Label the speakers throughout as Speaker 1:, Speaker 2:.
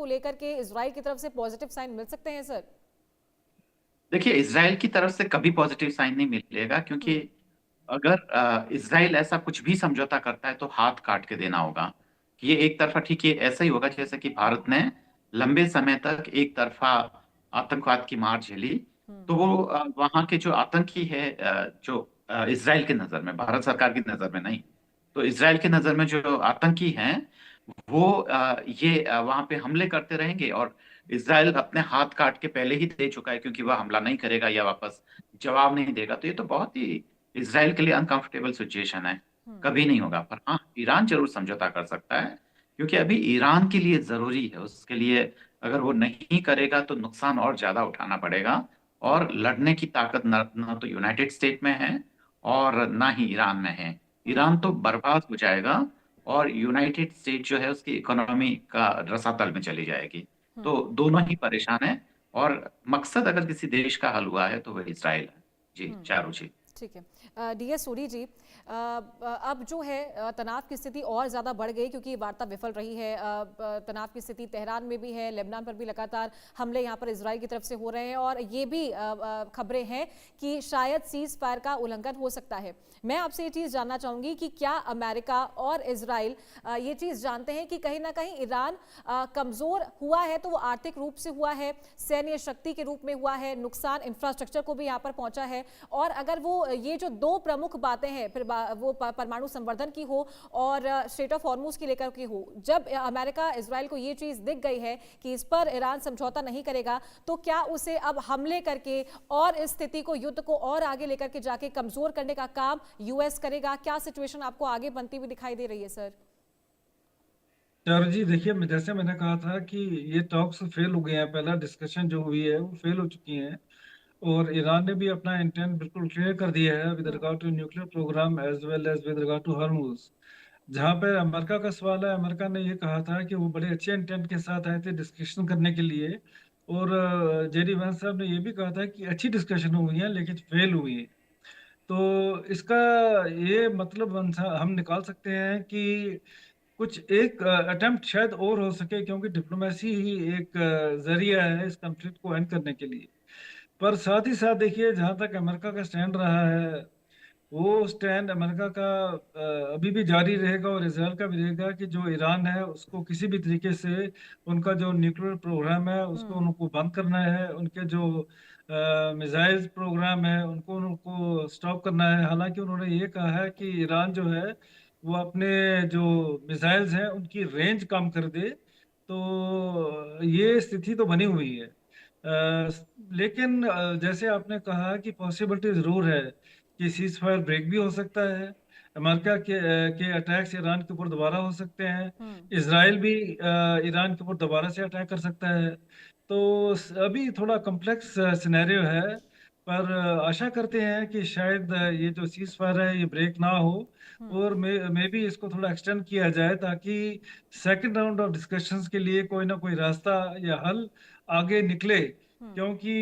Speaker 1: लेकर के इजराइल की तरफ से पॉजिटिव साइन मिल सकते हैं सर?
Speaker 2: देखिए, इसराइल की तरफ से कभी पॉजिटिव साइन नहीं मिलेगा, क्योंकि
Speaker 1: हम्म।
Speaker 2: अगर इसराइल ऐसा कुछ भी समझौता करता है तो हाथ काट के देना होगा। कि ये एक तरफा, ठीक है, ऐसा ही होगा जैसे कि भारत ने लंबे समय तक एक तरफा आतंकवाद की मार झेली।
Speaker 1: हम्म।
Speaker 2: तो वो वहां के जो आतंकी है, जो इसराइल की नजर में, भारत सरकार की नजर में नहीं, तो इसराइल की नजर में जो आतंकी हैं, वो ये वहां पे हमले करते रहेंगे। और इसराइल अपने हाथ काट के पहले ही दे चुका है, क्योंकि वह हमला नहीं करेगा या वापस जवाब नहीं देगा। तो ये तो बहुत ही इसराइल के लिए अनकंफर्टेबल सिचुएशन है।
Speaker 1: हम्म।
Speaker 2: कभी नहीं होगा। पर हाँ, ईरान जरूर समझौता कर सकता है, क्योंकि अभी ईरान के लिए जरूरी है। उसके लिए अगर वो नहीं करेगा तो नुकसान और ज्यादा उठाना पड़ेगा। और लड़ने की ताकत न तो यूनाइटेड स्टेट में है और ना ही ईरान में है।
Speaker 1: हम्म।
Speaker 2: ईरान तो बर्बाद हो जाएगा, और यूनाइटेड स्टेट जो है उसकी इकोनॉमी का रसातल में चली जाएगी। तो
Speaker 1: हम्म।
Speaker 2: दोनों ही परेशान है। और मकसद अगर किसी देश का हल हुआ है तो वह इसराइल है। जी
Speaker 1: हम्म।
Speaker 2: चारू जी।
Speaker 1: ठीक है। डीएस सूरी जी, अब जो है तनाव की स्थिति और ज़्यादा बढ़ गई क्योंकि वार्ता विफल रही है। तनाव की स्थिति तेहरान में भी है, लेबनान पर भी लगातार हमले यहाँ पर इजराइल की तरफ से हो रहे हैं और ये भी खबरें हैं कि शायद सीज फायर का उल्लंघन हो सकता है। मैं आपसे ये चीज़ जानना चाहूँगी कि क्या अमेरिका और इजराइल ये चीज़ जानते हैं कि कहीं ना कहीं ईरान कमज़ोर हुआ है तो वो आर्थिक रूप से हुआ है, सैन्य शक्ति के रूप में हुआ है, नुकसान इंफ्रास्ट्रक्चर को भी यहाँ पर पहुँचा है। और अगर वो ये जो दो प्रमुख बातें हैं, फिर वो परमाणु संवर्धन की हो और स्ट्रेट ऑफ हॉर्मुज की लेकर की हो, जब अमेरिका इजराइल को ये चीज दिख गई है कि इस पर ईरान समझौता नहीं करेगा, तो क्या उसे अब हमले करके और इस स्थिति को, युद्ध को और आगे लेकर के जाके कमजोर करने का काम यूएस करेगा? क्या सिचुएशन आपको आगे बनती हुई दिखाई दे रही है सर?
Speaker 3: सर जी देखिए, जैसे मैंने कहा था कि ये टॉक्स फेल हो गए हैं। पहला डिस्कशन जो हुई है वो फेल हो चुकी है। और ईरान ने भी अपना इंटेंट बिल्कुल क्लियर कर दिया है with
Speaker 1: hmm.
Speaker 3: Regard to nuclear program as well as with regard to Hormuz. जहाँ पे अमेरिका का सवाल है, अमेरिका ने ये कहा था कि वो बड़े अच्छे इंटेंट के साथ आए थे डिस्कशन करने के लिए। और जेडी वैंस साहब ने ये भी कहा था कि अच्छी डिस्कशन हुई है लेकिन फेल हुई है। तो इसका ये मतलब हम निकाल सकते हैं कि कुछ एक अटेम्प्ट शायद और हो सके, क्योंकि डिप्लोमेसी ही एक जरिया है इस कॉन्फ्लिक्ट को एंड करने के लिए। पर साथ ही साथ देखिए, जहां तक अमेरिका का स्टैंड रहा है, वो स्टैंड अमेरिका का अभी भी जारी रहेगा और इसराइल का भी रहेगा कि जो ईरान है उसको किसी भी तरीके से उनका जो न्यूक्लियर प्रोग्राम है उसको
Speaker 1: हम्म।
Speaker 3: उनको बंद करना है। उनके जो मिसाइल प्रोग्राम है उनको उनको स्टॉप करना है। हालांकि उन्होंने ये कहा है कि ईरान जो है वो अपने जो मिसाइल्स हैं उनकी रेंज कम कर दे। तो ये स्थिति तो बनी हुई है। लेकिन जैसे आपने कहा कि पॉसिबिलिटी जरूर है कि सीज फायर ब्रेक भी हो सकता है। अमेरिका के अटैक्स ईरान के ऊपर दोबारा हो सकते हैं।
Speaker 1: हम्म।
Speaker 3: इसराइल भी ईरान के ऊपर दोबारा से अटैक कर सकता है। तो अभी थोड़ा कॉम्प्लेक्स सिनेरियो है। पर आशा करते हैं कि शायद ये जो सीज फायर है ये ब्रेक ना हो।
Speaker 1: हम्म।
Speaker 3: और मे भी इसको थोड़ा एक्सटेंड किया जाए, ताकि सेकंड राउंड ऑफ डिस्कशंस के लिए कोई ना कोई रास्ता या हल आगे निकले।
Speaker 1: हम्म।
Speaker 3: क्योंकि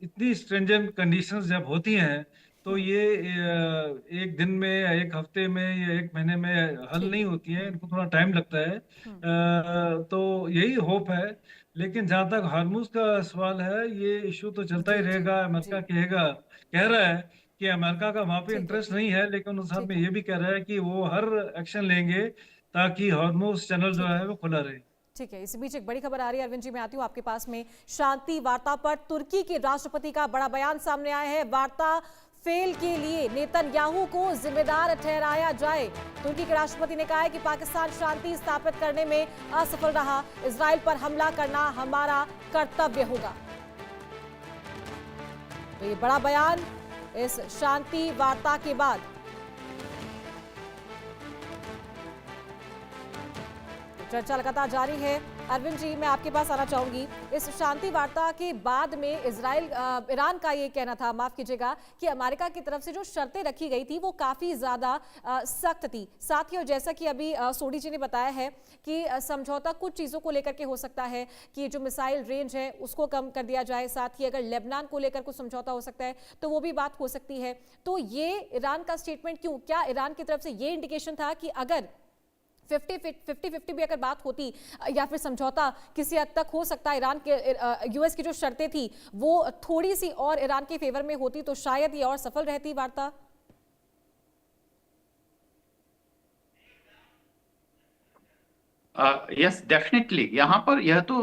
Speaker 3: इतनी स्ट्रिंजेंट कंडीशंस जब होती हैं तो
Speaker 1: हम्म।
Speaker 3: ये एक दिन में या एक हफ्ते में या एक महीने में हल
Speaker 1: ठीक
Speaker 3: नहीं
Speaker 1: है।
Speaker 3: होती हैं।
Speaker 1: हम्म।
Speaker 3: इनको थोड़ा टाइम लगता है।
Speaker 1: हम्म।
Speaker 3: तो यही होप है। लेकिन जहां तक हार्मूज का सवाल है, ये इशू तो चलता
Speaker 1: जी
Speaker 3: ही
Speaker 1: जी
Speaker 3: रहेगा।
Speaker 1: जी।
Speaker 3: अमेरिका कहेगा, कह रहा है कि अमेरिका का वहां पे
Speaker 1: ठीक है।
Speaker 3: इंटरेस्ट नहीं है, लेकिन उस साथ
Speaker 1: ठीक
Speaker 3: में
Speaker 1: है।
Speaker 3: ये भी कह रहा है कि वो हर एक्शन लेंगे ताकि हार्मूज चैनल जो
Speaker 1: ठीक है।
Speaker 3: है वो खुला रहे।
Speaker 1: ठीक है। इस बीच एक बड़ी खबर आ रही है, अरविंद जी मैं आती हूँ आपके पास में। शांति वार्ता पर तुर्की के राष्ट्रपति का बड़ा बयान सामने आया है। वार्ता फेल के लिए नेतन्याहू को जिम्मेदार ठहराया जाए। तुर्की के राष्ट्रपति ने कहा है कि पाकिस्तान शांति स्थापित करने में असफल रहा, इजराइल पर हमला करना हमारा कर्तव्य होगा। तो ये बड़ा बयान इस शांति वार्ता के बाद। चर्चा लगातार जारी है। अरविंद जी मैं आपके पास आना चाहूंगी। इस शांति वार्ता के बाद में ईरान का ये कहना था, माफ कीजिएगा, कि अमेरिका की तरफ से जो शर्तें रखी गई थी वो काफी ज्यादा सख्त थी। साथ ही और जैसा कि अभी सोडी जी ने बताया है कि समझौता कुछ चीजों को लेकर के हो सकता है कि जो मिसाइल रेंज है उसको कम कर दिया जाए। साथ ही अगर लेबनान को लेकर कुछ समझौता हो सकता है तो वो भी बात हो सकती है। तो ये ईरान का स्टेटमेंट क्यों? क्या ईरान की तरफ से ये इंडिकेशन था कि अगर 50-50 भी अगर बात होती या फिर समझौता किसी हद तक हो सकता है, ईरान के यूएस की जो शर्तें थी वो थोड़ी सी और ईरान के फेवर में होती तो शायद ये और सफल रहती वार्ता।
Speaker 2: यस डेफिनेटली, यहाँ पर यह तो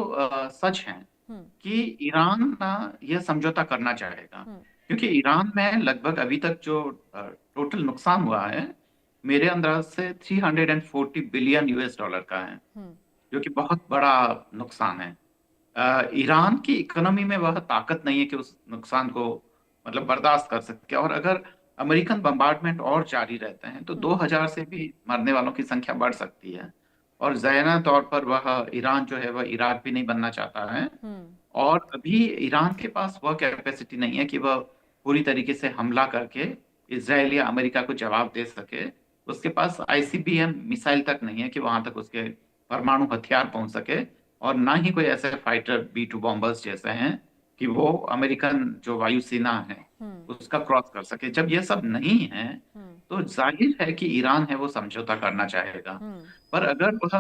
Speaker 2: सच है
Speaker 1: हम्म।
Speaker 2: कि ईरान यह समझौता करना चाहेगा,
Speaker 1: हम्म।
Speaker 2: क्योंकि ईरान में लगभग अभी तक जो टोटल नुकसान हुआ है मेरे अंदाज से 340 बिलियन यूएस डॉलर का है,
Speaker 1: हम्म।
Speaker 2: जो कि बहुत बड़ा नुकसान है। ईरान की इकोनॉमी में वह ताकत नहीं है कि उस नुकसान को मतलब बर्दाश्त कर सके, और अगर अमेरिकन बम्बार्डमेंट और जारी रहते हैं तो 2000 से भी मरने वालों की संख्या बढ़ सकती है। और ज़ाहिर तौर पर वह ईरान जो है वह इराक भी नहीं बनना चाहता है,
Speaker 1: हम्म।
Speaker 2: और अभी ईरान के पास वह कैपेसिटी नहीं है कि वह पूरी तरीके से हमला करके इसराइल या अमेरिका को जवाब दे सके। उसके पास आईसीबीएम मिसाइल तक नहीं है कि वहां तक उसके परमाणु हथियार पहुंच सके, और ना ही कोई ऐसे फाइटर B-2 बॉम्बर्स जैसे हैं कि वो अमेरिकन जो वायुसेना है
Speaker 1: हम्म।
Speaker 2: उसका क्रॉस कर सके। जब ये सब नहीं है
Speaker 1: हम्म।
Speaker 2: तो जाहिर है कि ईरान है वो समझौता करना चाहेगा।
Speaker 1: हम्म।
Speaker 2: पर अगर वह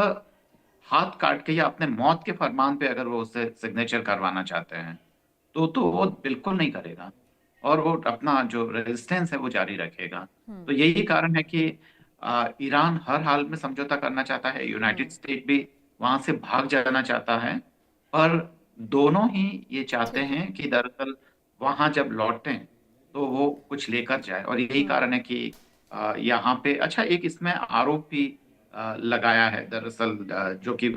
Speaker 2: हाथ काट के या अपने मौत के फरमान पे अगर वो उससे सिग्नेचर करवाना चाहते हैं तो वो बिल्कुल नहीं करेगा, और वो अपना जो रेजिस्टेंस है वो जारी रखेगा। तो यही कारण है कि ईरान हर हाल में समझौता करना चाहता है, यूनाइटेड स्टेट भी वहां से भाग जाना चाहता है, पर दोनों ही ये चाहते
Speaker 1: ठीक है।
Speaker 2: हैं कि दरअसल वहां जब लौटें तो वो कुछ लेकर जाए। और यही कारण है कि यहाँ पे अच्छा एक इसमें आरोप भी लगाया है दरअसल, जो कि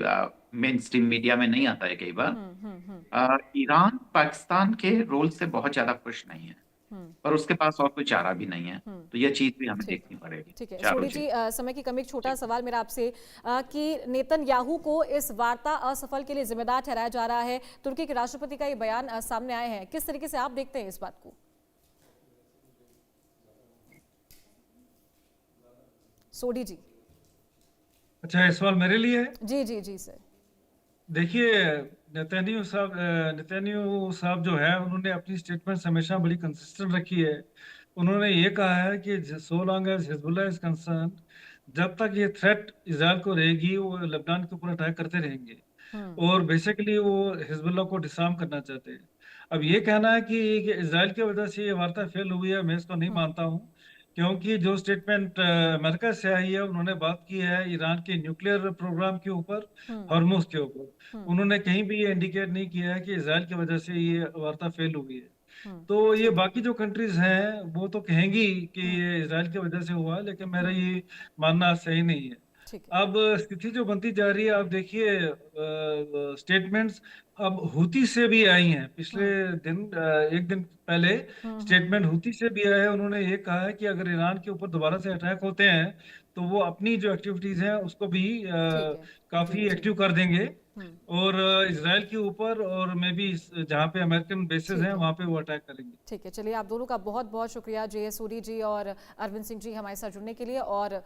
Speaker 2: मेन स्ट्रीम मीडिया में नहीं आता है कई बार।
Speaker 1: हम्म। हम्म। हम्म।
Speaker 2: ईरान पाकिस्तान के रोल से बहुत ज्यादा खुश नहीं है,
Speaker 1: हम्म।
Speaker 2: पर उसके पास और कोई चारा भी नहीं है,
Speaker 1: हम्म।
Speaker 2: तो यह चीज भी हमें
Speaker 1: ठीक
Speaker 2: देखनी पड़ेगी।
Speaker 1: ठीक है
Speaker 2: चारों
Speaker 1: सोडी जी,
Speaker 2: चीज।
Speaker 1: समय की कमी, एक छोटा
Speaker 2: जी।
Speaker 1: सवाल मेरा आपसे कि नेतन्याहू को इस वार्ता असफल के लिए जिम्मेदार ठहराया जा रहा है। तुर्की के राष्ट्रपति का ये बयान सामने आए हैं, किस तरीके से आप देखते हैं इस बात को? सोडी जी।
Speaker 3: अच्छा, ये सवाल मेरे लिए है।
Speaker 1: जी जी जी सर।
Speaker 3: देखिए, नेतन्याहू साहब जो है उन्होंने अपनी स्टेटमेंट हमेशा बड़ी कंसिस्टेंट रखी है। उन्होंने ये कहा है कि so long as Hezbollah is concern, जब तक ये थ्रेट इजराइल को रहेगी वो लेबनान के ऊपर अटैक करते रहेंगे।
Speaker 1: हम्म।
Speaker 3: और बेसिकली वो हिजबुल्लाह को डिसआर्म करना चाहते हैं। अब ये कहना है कि इजराइल की वजह से ये वार्ता फेल हुई है, मैं इसको नहीं
Speaker 1: हम्म।
Speaker 3: मानता हूँ। क्योंकि जो स्टेटमेंट अमेरिका से आई है, उन्होंने बात की है ईरान के न्यूक्लियर प्रोग्राम के ऊपर,
Speaker 1: हम्म।
Speaker 3: हॉर्मुज के ऊपर।
Speaker 1: हम्म।
Speaker 3: उन्होंने कहीं भी ये इंडिकेट नहीं किया है कि इजराइल की वजह से ये वार्ता फेल हुई है। तो ये
Speaker 1: ठीक है।
Speaker 3: बाकी जो कंट्रीज हैं वो तो कहेंगी कि
Speaker 1: हम्म।
Speaker 3: ये इजराइल की वजह से हुआ, लेकिन मेरा
Speaker 1: हम्म।
Speaker 3: ये मानना सही नहीं है।
Speaker 1: ठीक है।
Speaker 3: अब स्थिति जो बनती जा रही है, आप देखिए स्टेटमेंट्स अब हुती से भी आई हैं पिछले
Speaker 1: हम्म।
Speaker 3: दिन। एक दिन पहले
Speaker 1: हम्म।
Speaker 3: स्टेटमेंट हुती से भी आया है। उन्होंने ये कहा है कि अगर ईरान के ऊपर दोबारा से अटैक होते हैं तो वो अपनी जो एक्टिविटीज हैं उसको भी
Speaker 1: ठीक है। जी
Speaker 3: काफी
Speaker 1: जी।
Speaker 3: एक्टिव कर देंगे।
Speaker 1: हम्म।
Speaker 3: और इसराइल के ऊपर और मे भी जहाँ पे अमेरिकन बेसेस
Speaker 1: ठीक
Speaker 3: हैं
Speaker 1: है।
Speaker 3: वहां पे वो अटैक करेंगे।
Speaker 1: ठीक है, चलिए आप दोनों का बहुत बहुत शुक्रिया, जे एस सूरी जी और अरविंद सिंह जी, हमारे साथ जुड़ने के लिए। और